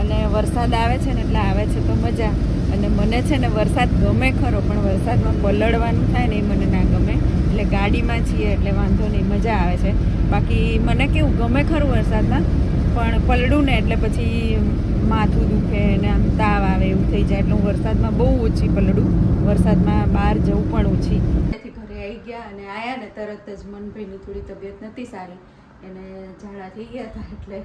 અને વરસાદ આવે છે ને એટલે આવે છે તો મજા. અને મને છે ને વરસાદ ગમે ખરો, પણ વરસાદમાં પલળવાનું થાય ને એ મને ના ગમે. એટલે ગાડીમાં છીએ એટલે વાંધો નહીં, મજા આવે છે. બાકી મને કેવું ગમે ખરું વરસાદમાં, પણ પલળું ને એટલે પછી માથું દુખે ને આમ તાવ આવે એવું થઈ જાય. એટલે હું વરસાદમાં બહુ ઓછી પલળું, વરસાદમાં બહાર જવું પણ ઓછી. ત્યાંથી ઘરે આવી ગયા અને આવ્યા ને તરત જ મનભાઈની થોડી તબિયત નથી સારી, એને ઝાડા થઈ ગયા હતા એટલે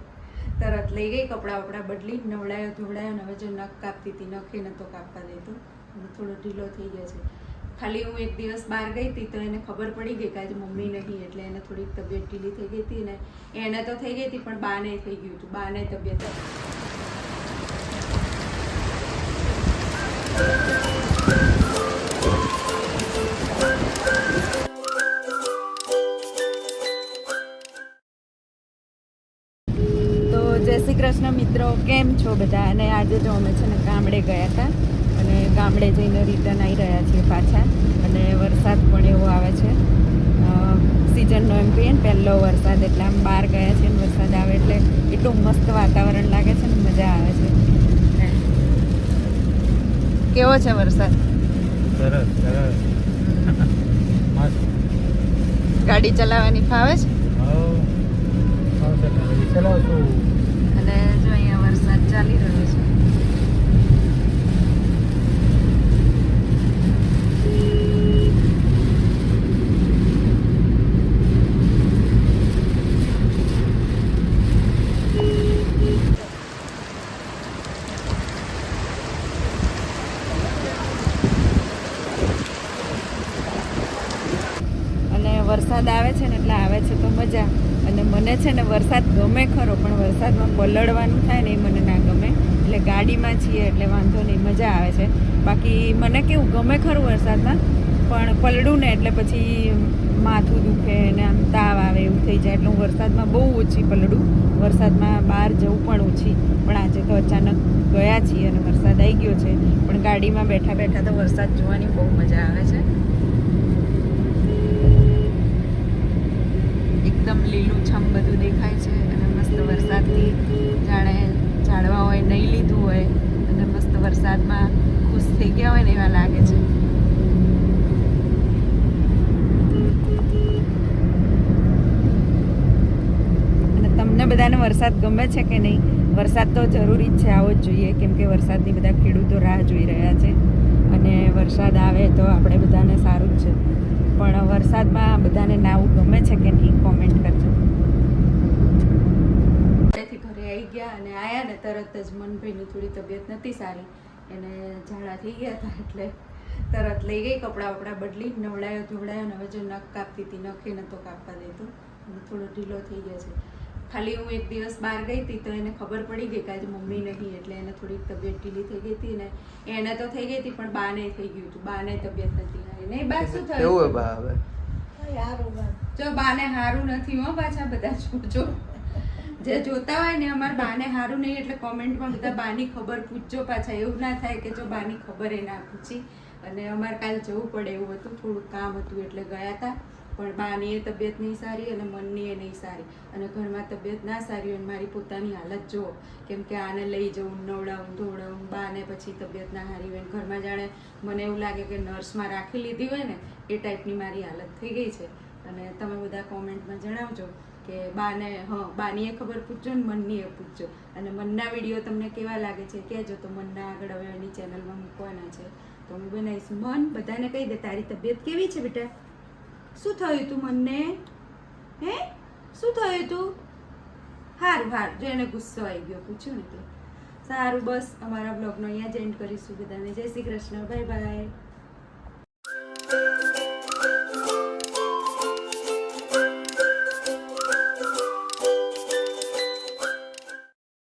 તરત લઈ ગઈ, કપડાં વપડા બદલી, નવડાયો ધોવડાયો. અને હવે જો નખ કાપતી હતી, નખે નહોતો કાપવા દેતો અને થોડો ઢીલો થઈ ગયો છે. ખાલી હું એક દિવસ બહાર ગઈ હતી તો એને ખબર પડી ગઈ કે આજે મમ્મી નહીં, એટલે એને થોડીક તબિયત ઢીલી થઈ ગઈ હતી. ને એને તો થઈ ગઈ હતી પણ બાને થઈ ગયું હતું, બાને તબિયત જય શ્રી કૃષ્ણ મિત્રો, કેમ છો બધા? અને આજે જો અમે છે ને ગામડે ગયા હતા અને ગામડે જઈને રિટર્ન આવી રહ્યા છીએ પાછા. અને વરસાદ પણ એવો આવે છે, સિઝનનો એમ કહીએ ને પહેલો વરસાદ, એટલે આમ બહાર ગયા છે ને વરસાદ આવે એટલે એટલું મસ્ત વાતાવરણ લાગે છે ને મજા આવે છે. કેવો છે વરસાદ? સરસ સરસ. ગાડી ચલાવવાની ફાવે છે? ચલાવ છું. અને જો અહીંયા વરસાદ ચાલી રહ્યો છે. અને વરસાદ આવે છે ને એટલે આવે છે તો મજા. અને મને છે ને વરસાદ ગમે ખરો, પણ વરસાદમાં પલળવાનું થાય ને એ મને ના ગમે. એટલે ગાડીમાં છીએ એટલે વાંધો નહીં, મજા આવે છે. બાકી મને કેવું ગમે ખરું વરસાદમાં, પણ પલળું ને એટલે પછી માથું દુખે ને આમ તાવ આવે એવું થઈ જાય. એટલે હું વરસાદમાં બહુ ઓછી પલળું, વરસાદમાં બહાર જવું પણ ઓછી. પણ આજે તો અચાનક ગયા છીએ અને વરસાદ આવી ગયો છે. પણ ગાડીમાં બેઠા બેઠા તો વરસાદ જોવાની બહુ મજા આવે છે. એકદમ લીલું છમ બધું દેખાય છે અને મસ્ત વરસાદથી જાણે ઝાડવા હોય નહીં લીધું હોય અને મસ્ત વરસાદમાં ખુશ થઈ ગયા હોય ને એવા લાગે છે. અને તમને બધાને વરસાદ ગમે છે કે નહીં? વરસાદ તો જરૂરી જ છે, આવો જ જોઈએ, કેમ કે વરસાદની બધા ખેડૂતો રાહ જોઈ રહ્યા છે. અને વરસાદ આવે તો આપણે બધાને સારું જ છે. પણ વરસાદમાં બધાને નાવું ગમે છે કે નહીં? કોમેન્ટ કરજો. ત્યાંથી ઘરે આવી ગયા અને આવ્યા ને તરત જ મનભાઈની થોડી તબિયત નથી સારી, એને ઝાડા થઈ ગયા હતા એટલે તરત લઈ ગઈ, કપડાં વપડા બદલી, નવડાયો ધોવડાયો. અને હવે જો નખ કાપતી હતી, નખે નહોતો કાપવા દેતો અને થોડો ઢીલો થઈ ગયો છે. ખાલી હું એક દિવસ બહાર ગઈ હતી તો એને ખબર પડી ગઈ કે આજે મમ્મી નહીં, એટલે એને થોડીક તબિયત ઢીલી થઈ ગઈ હતી. ને એને તો થઈ ગઈ હતી પણ બાને થઈ ગયું હતું, બાને તબિયત નથી સારી. નહીં બા, શું થયું? કેવું બા? હવે જો બાને હારું નથી હો, પાછા બધા જોજો, જે જોતા હોય ને અમારા બાને હારું નહીં એટલે કોમેન્ટમાં બધા બાની ખબર પૂછજો પાછા. એવું ના થાય કે જો બાની ખબર એ ના પૂછી. અને અમારે કાલ જવું પડે એવું હતું, થોડુંક કામ હતું એટલે ગયા હતા. પણ બાની એ તબિયત નહીં સારી અને મનની એ નહીં સારી. અને ઘરમાં તબિયત ના સારી હોય, મારી પોતાની હાલત જુઓ, કેમ કે આને લઈ જવું, નવડાવું ધોવડાવું, બાને પછી તબિયત ના સારી હોય, ઘરમાં જાણે મને એવું લાગે કે નર્સમાં રાખી લીધી હોય ને એ ટાઈપની મારી હાલત થઈ ગઈ છે. અને તમે બધા કોમેન્ટમાં જણાવજો કે બાને, બાની એ ખબર પૂછજો ને મનની એ પૂછજો. અને મનના વિડીયો તમને કેવા લાગે છે કહેજો, તો મનના આગળ હવે એની ચેનલમાં મૂકવાના છે તો હું બનાવીશ. મન, બધાને કહી દે તારી તબિયત કેવી છે બેટા? શું થયું તું મનને? હે, શું થયું તું? હારું હારું, જો એને ગુસ્સો આવી ગયો પૂછ્યું ને એટલે. સારું, બસ અમારા બ્લોગનો અહીંયા જ એન્ડ કરીશું. બધાને જય શ્રી કૃષ્ણ, બાય બાય.